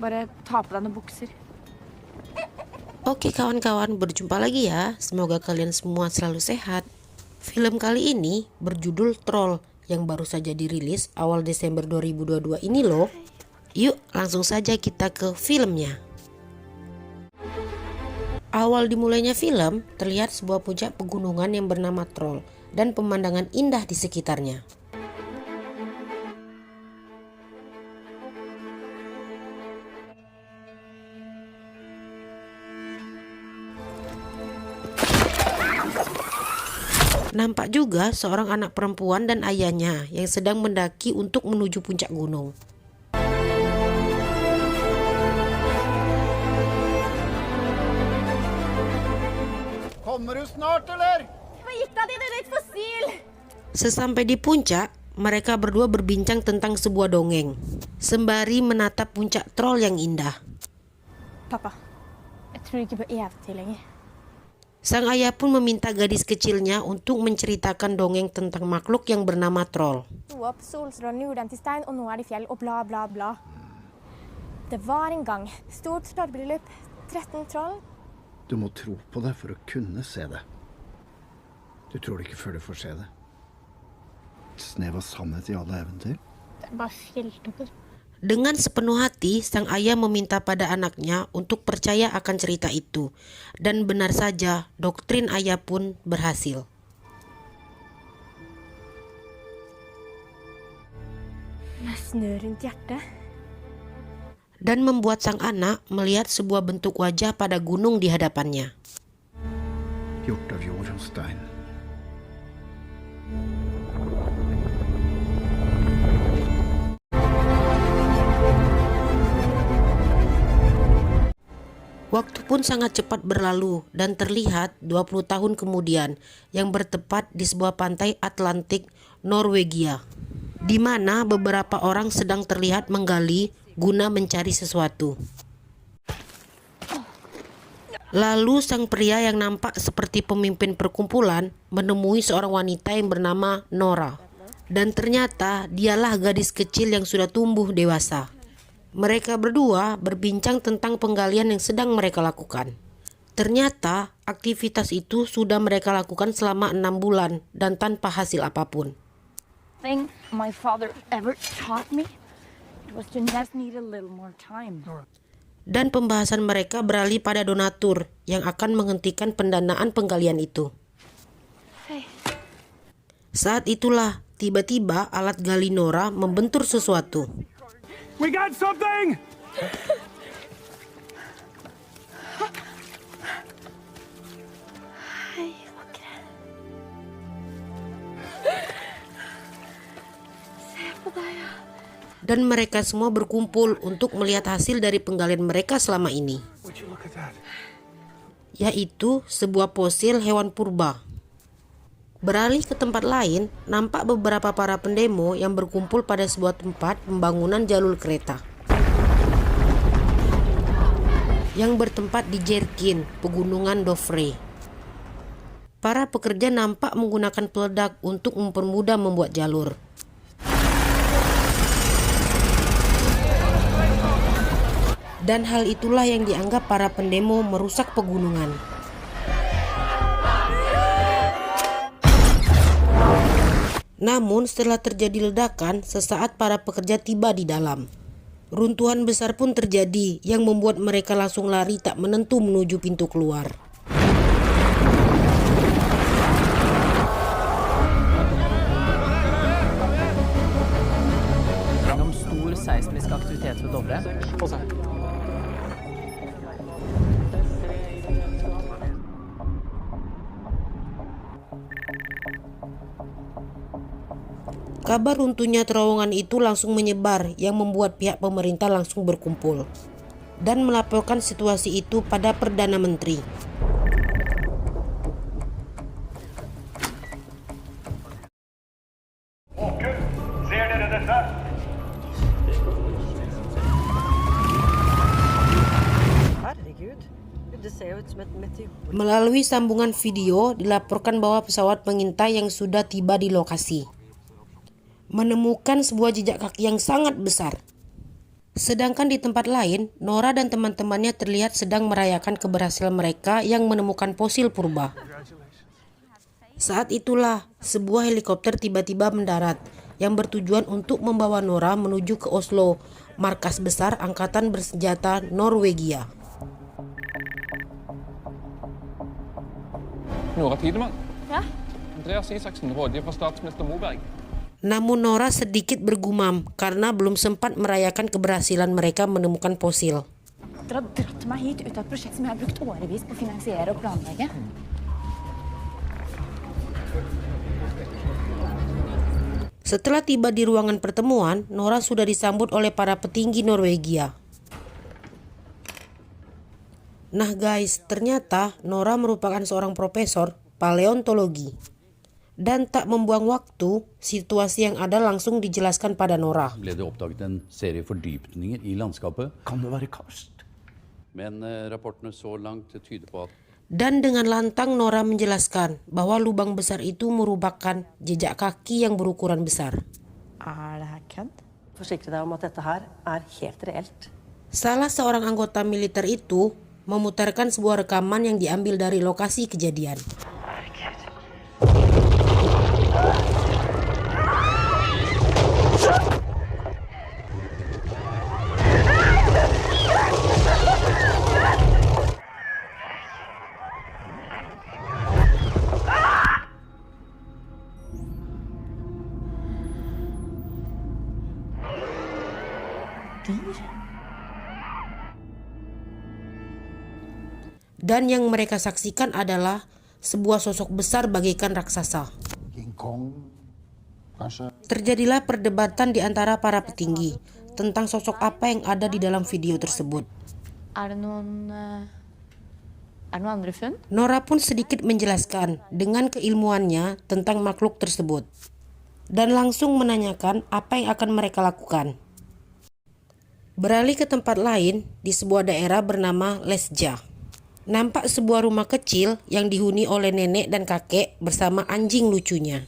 bare ta på deg noen bukser. Oke kawan-kawan, berjumpa lagi ya. Semoga kalian semua selalu sehat. Film kali ini berjudul Troll yang baru saja dirilis awal Desember 2022 ini loh. Yuk langsung saja kita ke filmnya. Awal dimulainya film, terlihat sebuah puncak pegunungan yang bernama Troll dan pemandangan indah di sekitarnya. Nampak juga seorang anak perempuan dan ayahnya yang sedang mendaki untuk menuju puncak gunung. Kommer du snart eller? Sesampai di puncak, mereka berdua berbincang tentang sebuah dongeng, sembari menatap puncak Troll yang indah. Pappa, jeg tror ikke på eventyr lenger. Sang ayah pun meminta gadis kecilnya untuk menceritakan dongeng tentang makhluk yang bernama Troll. Opp Solstrålen gjorde den til stein, og nå er det fjell, og bla, bla, bla. Det var en gang stort parbryllup, 13 troll. Du må tro på det for å kunne se det. Du tror det ikke før du får se det. Et snev av sannhet i alle eventyr. Det er bare fjelltopper. Dengan sepenuh hati, sang ayah meminta pada anaknya untuk percaya akan cerita itu. Dan benar saja, doktrin ayah pun berhasil. Med snø rundt hjertet. Dan membuat sang anak melihat sebuah bentuk wajah pada gunung di hadapannya. Gjort av jord og stein. Waktu pun sangat cepat berlalu dan terlihat 20 tahun kemudian yang bertepat di sebuah pantai Atlantik Norwegia, di mana beberapa orang sedang terlihat menggali guna mencari sesuatu. Lalu sang pria yang nampak seperti pemimpin perkumpulan menemui seorang wanita yang bernama Nora. Dan ternyata dialah gadis kecil yang sudah tumbuh dewasa. Mereka berdua berbincang tentang penggalian yang sedang mereka lakukan. Ternyata aktivitas itu sudah mereka lakukan selama 6 bulan dan tanpa hasil apapun. Thing my father ever taught me was to just need a little more time. Dan pembahasan mereka beralih pada donatur yang akan menghentikan pendanaan penggalian itu. Saat itulah tiba-tiba alat gali Nora membentur sesuatu. We got something! Dan mereka semua berkumpul untuk melihat hasil dari penggalian mereka selama ini, yaitu sebuah fosil hewan purba. Beralih ke tempat lain, nampak beberapa para pendemo yang berkumpul pada sebuah tempat pembangunan jalur kereta yang bertempat di Jerkin, pegunungan Dovre. Para pekerja nampak menggunakan peledak untuk mempermudah membuat jalur. Dan hal itulah yang dianggap para pendemo merusak pegunungan. Namun setelah terjadi ledakan, sesaat para pekerja tiba di dalam. Runtuhan besar pun terjadi yang membuat mereka langsung lari tak menentu menuju pintu keluar. Om stor seismisk aktivitet ved Dovre. Kabar runtuhnya terowongan itu langsung menyebar yang membuat pihak pemerintah langsung berkumpul dan melaporkan situasi itu pada Perdana Menteri. Melalui sambungan video dilaporkan bahwa pesawat pengintai yang sudah tiba di lokasi menemukan sebuah jejak kaki yang sangat besar. Sedangkan di tempat lain, Nora dan teman-temannya terlihat sedang merayakan keberhasilan mereka yang menemukan fosil purba. Saat itulah, sebuah helikopter tiba-tiba mendarat yang bertujuan untuk membawa Nora menuju ke Oslo, markas besar angkatan bersenjata Norwegia. Nora Tidemann. Ja? Andreas Isaksen, rådgiver for statsminister Moberg. Namun Nora sedikit bergumam karena belum sempat merayakan keberhasilan mereka menemukan fosil. Dere har dratt meg hit ut av et prosjekt som jeg har brukt årevis på å finansiere og planlegge. Setelah tiba di ruangan pertemuan, Nora sudah disambut oleh para petinggi Norwegia. Nah guys, ternyata Nora merupakan seorang profesor paleontologi. Dan tak membuang waktu, situasi yang ada langsung dijelaskan pada Nora. Ble det oppdaget en serie fordypninger i landskapet, Kan det være karst? men rapportene så langt tyder på at Dan dengan lantang Nora menjelaskan bahwa lubang besar itu merupakan jejak kaki yang berukuran besar. Er det her kødd? Forsikre deg om at dette her er helt reelt. Salah seorang anggota militer itu memutarkan sebuah rekaman yang diambil dari lokasi kejadian. Dan yang mereka saksikan adalah sebuah sosok besar bagaikan raksasa. King Kong, kanskje? Terjadilah perdebatan di antara para petinggi tentang sosok apa yang ada di dalam video tersebut. Er det noen andre funn? Nora pun sedikit menjelaskan dengan keilmuannya tentang makhluk tersebut dan langsung menanyakan apa yang akan mereka lakukan. Beralih ke tempat lain di sebuah daerah bernama Lesja. Nampak sebuah rumah kecil yang dihuni oleh nenek dan kakek bersama anjing lucunya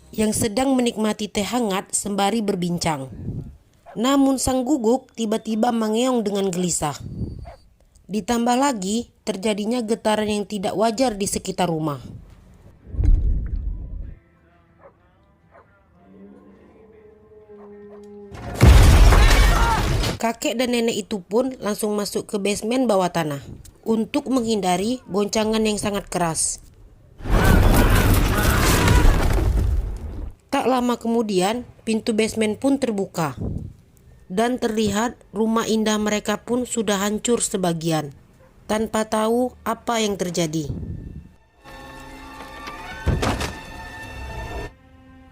yang sedang menikmati teh hangat sembari berbincang. Namun sang guguk tiba-tiba mengeong dengan gelisah. Ditambah lagi terjadinya getaran yang tidak wajar di sekitar rumah. Kakek dan nenek itu pun langsung masuk ke basement bawah tanah untuk menghindari goncangan yang sangat keras. Tak lama kemudian, pintu basement pun terbuka. Dan terlihat rumah indah mereka pun sudah hancur sebagian, tanpa tahu apa yang terjadi.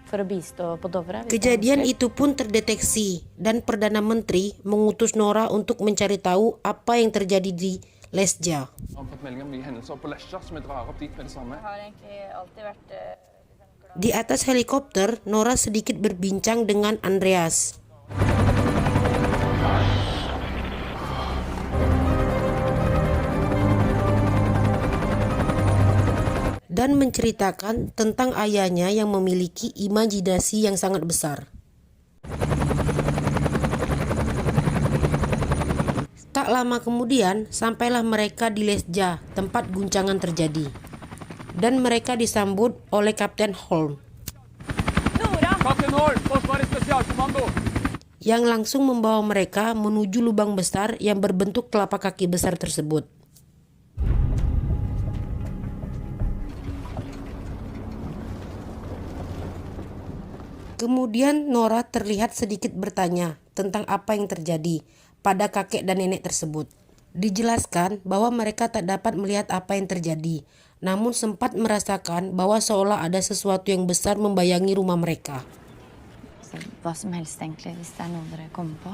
For å bistå på Dovre? Kejadian itu pun terdeteksi dan Perdana Menteri mengutus Nora untuk mencari tahu apa yang terjadi di Lesja. Jeg har fått melding om nye hendelser på Lesja, som vi drar opp dit med det samme. Har egentlig alltid vært Di atas helikopter, Nora sedikit berbincang dengan Andreas. Dan menceritakan tentang ayahnya yang memiliki imajinasi yang sangat besar. Tak lama kemudian, sampailah mereka di Lesja, tempat guncangan terjadi. Dan mereka disambut oleh Kapten Holm. Kaptein Holm, Forsvarets spesialkommando. Yang langsung membawa mereka menuju lubang besar yang berbentuk telapak kaki besar tersebut. Kemudian Nora terlihat sedikit bertanya tentang apa yang terjadi pada kakek dan nenek tersebut. Dijelaskan bahwa mereka tak dapat melihat apa yang terjadi, namun sempat merasakan bahwa seolah ada sesuatu yang besar membayangi rumah mereka. hva som helst egentlig, hvis det er noe dere kommer på.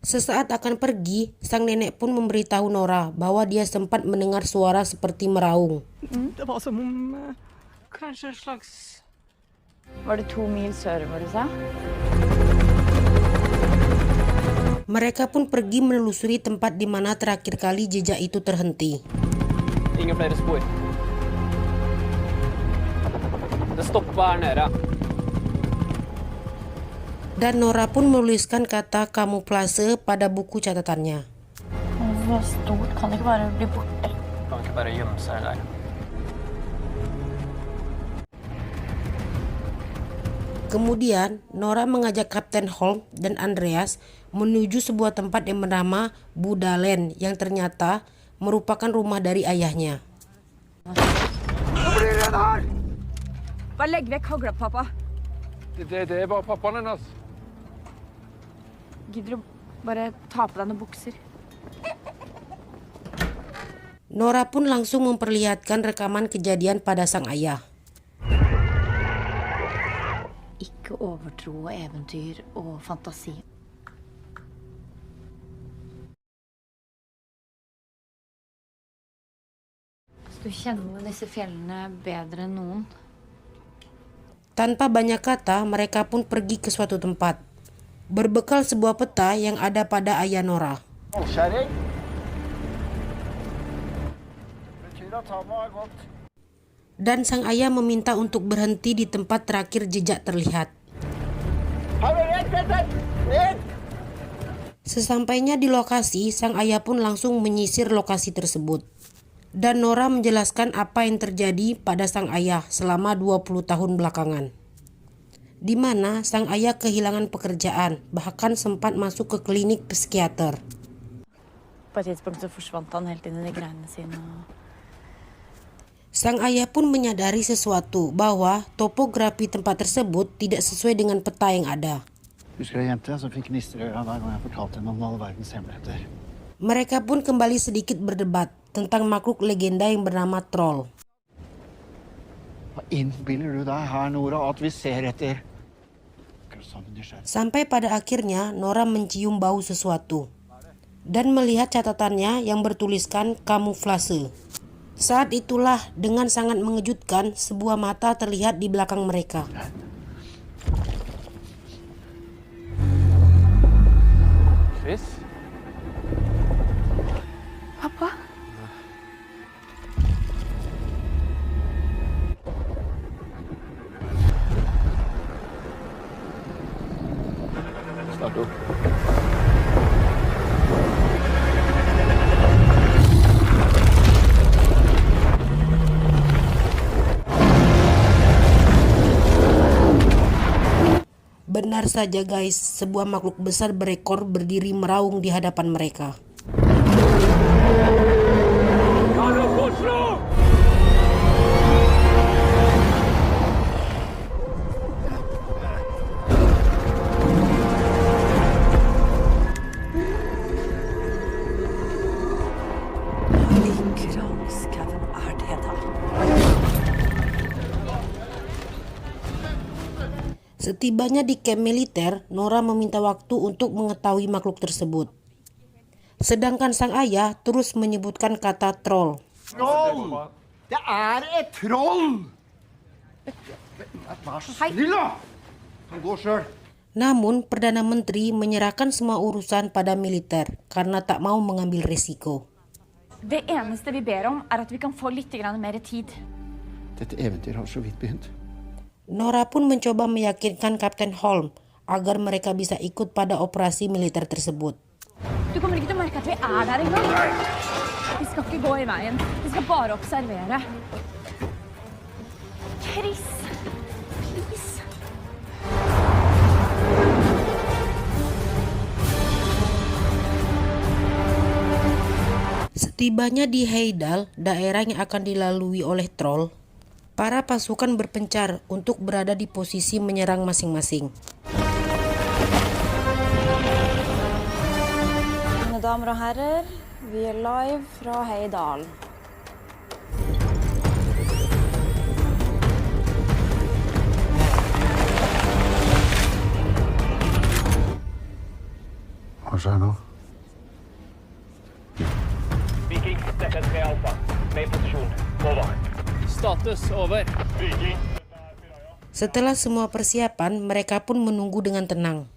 Sesaat akan pergi, sang nenek pun memberitahu Nora bahwa dia sempat mendengar suara seperti meraung. Det var som om kanskje en slags Var det 2 mil sørover, du sa? Mereka pun pergi menelusuri tempat di mana terakhir kali jejak itu terhenti. Ingen flere spor. Det stopper her nede. Dan Nora pun menuliskan kata kamuflase pada buku catatannya. Det är stort, kan det inte bara bli borta? Kan ikke bare gjemme seg der. Kemudian, Nora mengajak Kapten Holm dan Andreas menuju sebuah tempat yang bernama Budalen yang ternyata merupakan rumah dari ayahnya. Bara lägg väck hagla, pappa. Det är bara pappan hennes. Gidder du bara ta på deg noen bukser? Nora pun langsung memperlihatkan rekaman kejadian pada sang ayah. Ikke overtro eventyr og fantasi. Du kjenner disse fjellene bedre enn noen. Tanpa banyak kata, mereka pun pergi ke suatu tempat. Berbekal sebuah peta yang ada pada ayah Nora. Dan sang ayah meminta untuk berhenti di tempat terakhir jejak terlihat. Sesampainya di lokasi, sang ayah pun langsung menyisir lokasi tersebut. Dan Nora menjelaskan apa yang terjadi pada sang ayah selama 20 tahun belakangan. Di mana sang ayah kehilangan pekerjaan, bahkan sempat masuk ke klinik psikiater. På et tidspunkt så forsvant han helt inn i de greiene sine. Sang ayah pun menyadari sesuatu bahwa topografi tempat tersebut tidak sesuai dengan peta yang ada. Husker jeg jenta som fikk gnister i øynene hver gang jeg fortalte henne om alle verdens hemmeligheter? Mereka pun kembali sedikit berdebat tentang makhluk legenda yang bernama troll. Hva innbiller du deg her, Nora, at vi ser etter? Sampai pada akhirnya Nora mencium bau sesuatu dan melihat catatannya yang bertuliskan kamuflase. Saat itulah dengan sangat mengejutkan sebuah mata terlihat di belakang mereka. Chris? Pappa? Start upp. Benar saja guys, sebuah makhluk besar berekor berdiri meraung di hadapan mereka. Setibanya di camp militer, Nora meminta waktu untuk mengetahui makhluk tersebut. Sedangkan sang ayah terus menyebutkan kata troll. Troll! Det er et troll! Vær så snill, da! Han går sjøl. Namun, Perdana Menteri menyerahkan semua urusan pada militer karena tak mau mengambil risiko. Det eneste vi ber om at vi kan få litt mer tid. Dette eventyret har så vidt begynt. Nora pun mencoba meyakinkan Kapten Holm agar mereka bisa ikut pada operasi militer tersebut. Du kommer ikke til å merke at vi er der engang. Vi skal ikke gå i veien. Vi skal bare observere. Chris, please. Setibanya di Heidal, daerah yang akan dilalui oleh troll, para pasukan berpencar untuk berada di posisi menyerang masing-masing. Mine damer og herrer, vi er live fra Heidal. Hva skjer nå? Viking, dette er 3 Alfa. Med posisjon. Over. Status over. Viking. Setelah semua persiapan, mereka pun menunggu dengan tenang.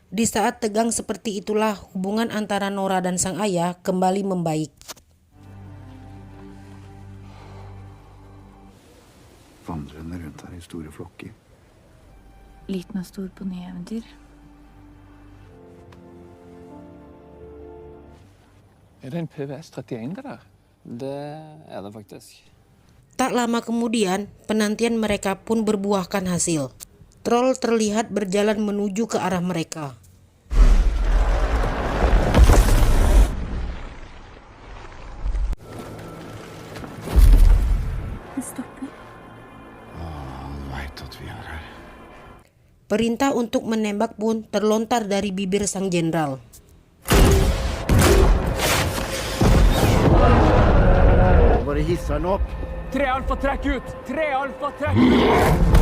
Di saat tegang seperti itulah hubungan antara Nora dan sang ayah kembali membaik. Vandrende rundt her i store flokker. liten og stor på nye eventyr. Er det en PVS-31 det der? Det er det faktisk. Tak lama kemudian, penantian mereka pun berbuahkan hasil. Troll terlihat berjalan menuju ke arah mereka. Han vet at vi er her. Perintah untuk menembak pun terlontar dari bibir sang jenderal. Bare hisser den opp. 3 Alfa, trekk ut! 3 Alfa, trekk ut!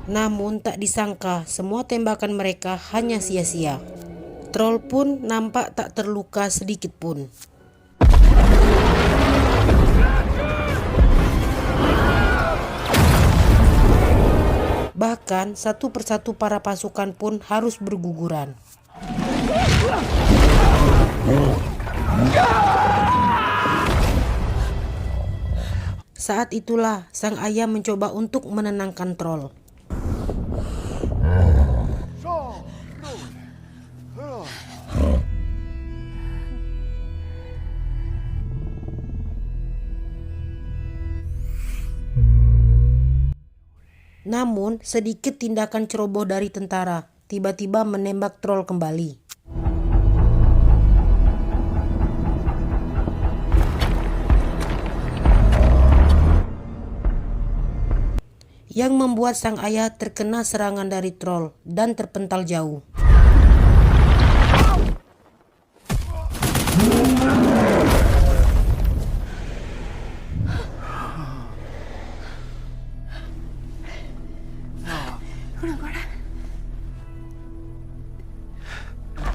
Namun tak disangka semua tembakan mereka hanya sia-sia. Troll pun nampak tak terluka sedikit pun. Bahkan satu persatu para pasukan pun harus berguguran. Saat itulah sang ayah mencoba untuk menenangkan troll. Namun, sedikit tindakan ceroboh dari tentara tiba-tiba menembak troll kembali. Yang membuat sang ayah terkena serangan dari troll dan terpental jauh. Hvordan går det?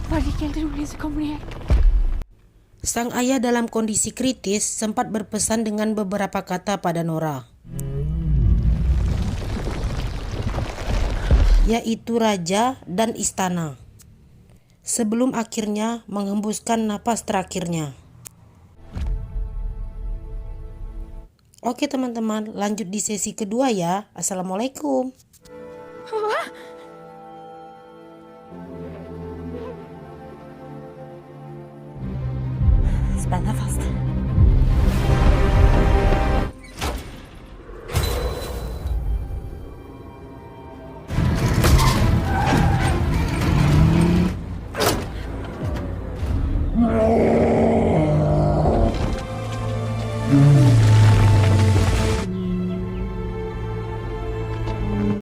Var det ikke helt rolig, så kommer de helt. Sang ayah dalam kondisi kritis sempat berpesan dengan beberapa kata pada Nora, yaitu raja dan istana, sebelum akhirnya menghembuskan napas terakhirnya. Oke teman-teman, lanjut di sesi kedua ya. Assalamualaikum. Spenn deg fast.